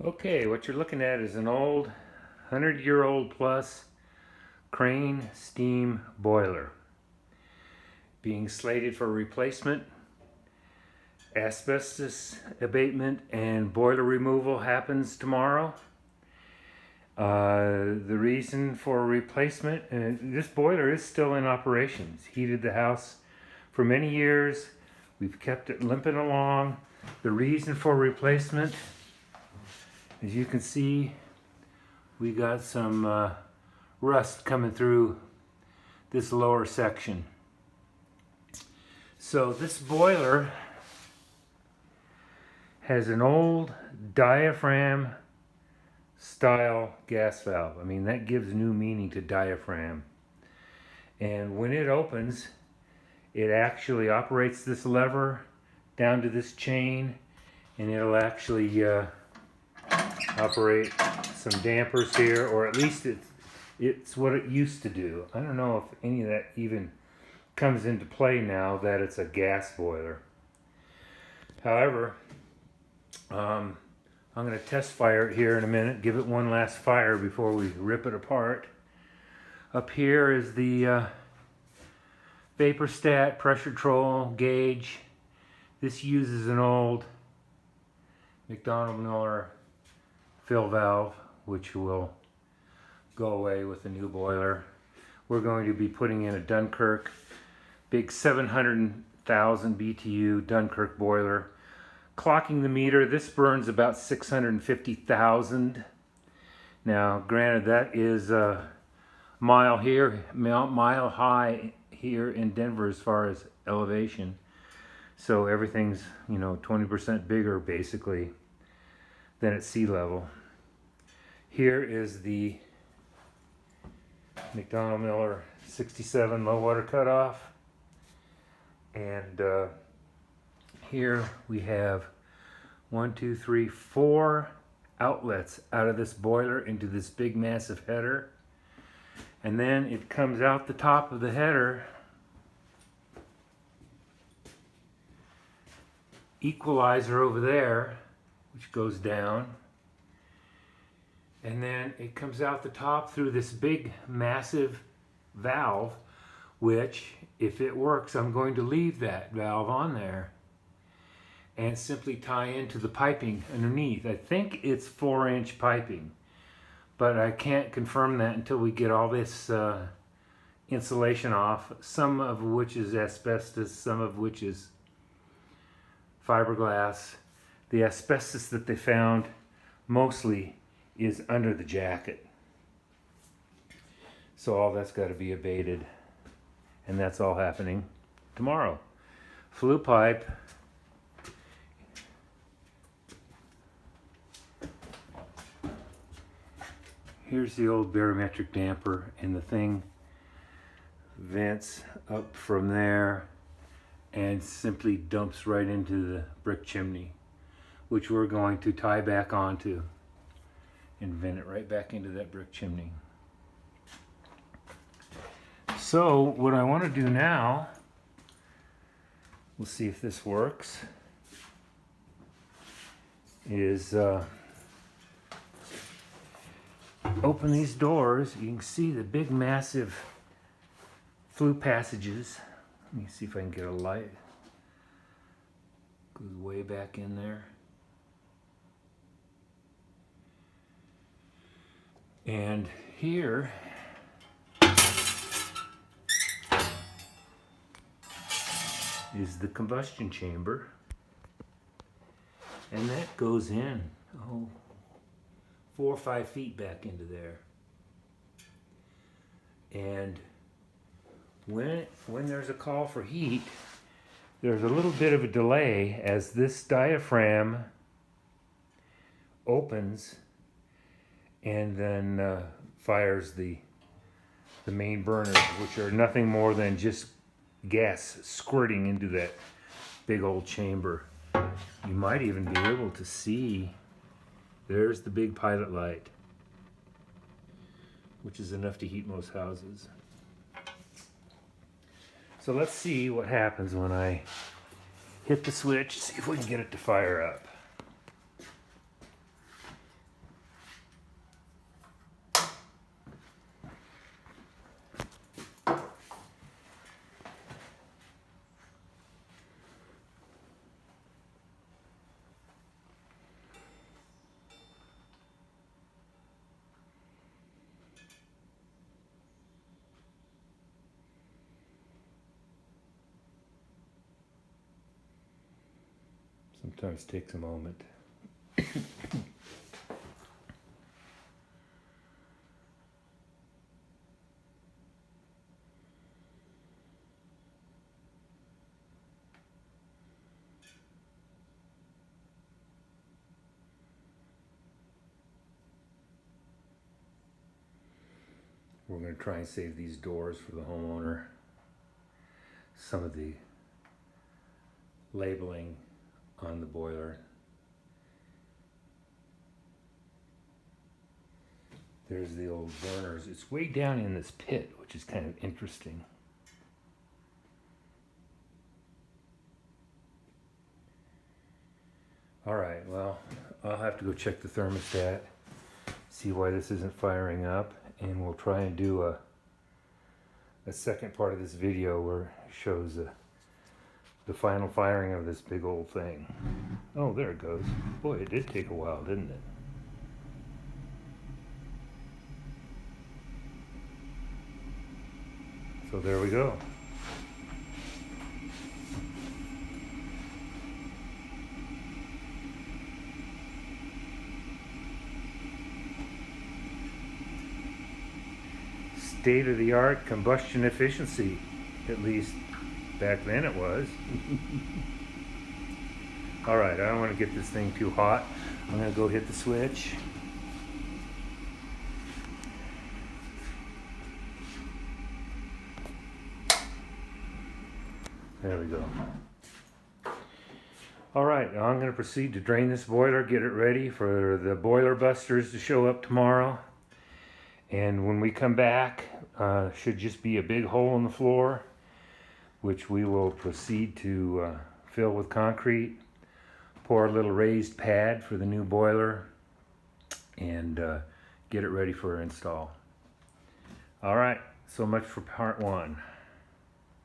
Okay, what you're looking at is an old 100-year-old plus crane steam boiler being slated for replacement. Asbestos abatement and boiler removal happens tomorrow. The reason for replacement, this boiler is still in operation. It's heated the house for many years. We've kept it limping along. The reason for replacement, as you can see, we got some rust coming through this lower section. So this boiler has an old diaphragm style gas valve. I mean, that gives new meaning to diaphragm. And when it opens, it actually operates this lever down to this chain, and it'll actually operate some dampers here, or at least it's what it used to do. I don't know if any of that even comes into play now that it's a gas boiler. However, I'm going to test fire it here in a minute, give it one last fire before we rip it apart. Up here is the vapor stat, pressure control gauge. This uses an old McDonald-Miller fill valve, which will go away with the new boiler. We're going to be putting in a Dunkirk, big 700,000 BTU Dunkirk boiler. Clocking the meter, this burns about 650,000. Now, granted, that is a mile high here in Denver as far as elevation. So everything's, 20% bigger basically than at sea level. Here is the McDonald-Miller 67 low water cutoff. And here we have 4 outlets out of this boiler into this big massive header. And then it comes out the top of the header, equalizer over there, which goes down. And then it comes out the top through this big massive valve, which, if it works, I'm going to leave that valve on there and simply tie into the piping underneath. I think it's 4-inch piping, but I can't confirm that until we get all this insulation off, some of which is asbestos, some of which is fiberglass. The asbestos that they found mostly is under the jacket. So all that's got to be abated, and that's all happening tomorrow. Flue pipe. Here's the old barometric damper, and the thing vents up from there and simply dumps right into the brick chimney, which we're going to tie back onto and vent it right back into that brick chimney. So what I want to do now, we'll see if this works, is open these doors. You can see the big massive flue passages. Let me see if I can get a light. Goes way back in there. And here is the combustion chamber. And that goes in, 4 or 5 feet back into there. And when there's a call for heat, there's a little bit of a delay as this diaphragm opens and then fires the main burners, which are nothing more than just gas squirting into that big old chamber. You might even be able to see, there's the big pilot light, which is enough to heat most houses. So let's see what happens when I hit the switch, see if we can get it to fire up. Sometimes takes a moment. We're going to try and save these doors for the homeowner. Some of the labeling on the boiler. There's the old burners. It's way down in this pit, which is kind of interesting. All right, well, I'll have to go check the thermostat, see why this isn't firing up, and we'll try and do a second part of this video where it shows the final firing of this big old thing. Oh, there it goes. Boy, it did take a while, didn't it? So there we go. State-of-the-art combustion efficiency, at least back then it was. All right, I don't want to get this thing too hot. I'm going to go hit the switch. There we go. All right, now I'm going to proceed to drain this boiler, get it ready for the boiler busters to show up tomorrow. And when we come back, should just be a big hole in the floor, which we will proceed to fill with concrete, pour a little raised pad for the new boiler, and get it ready for install. All right, so much for part one.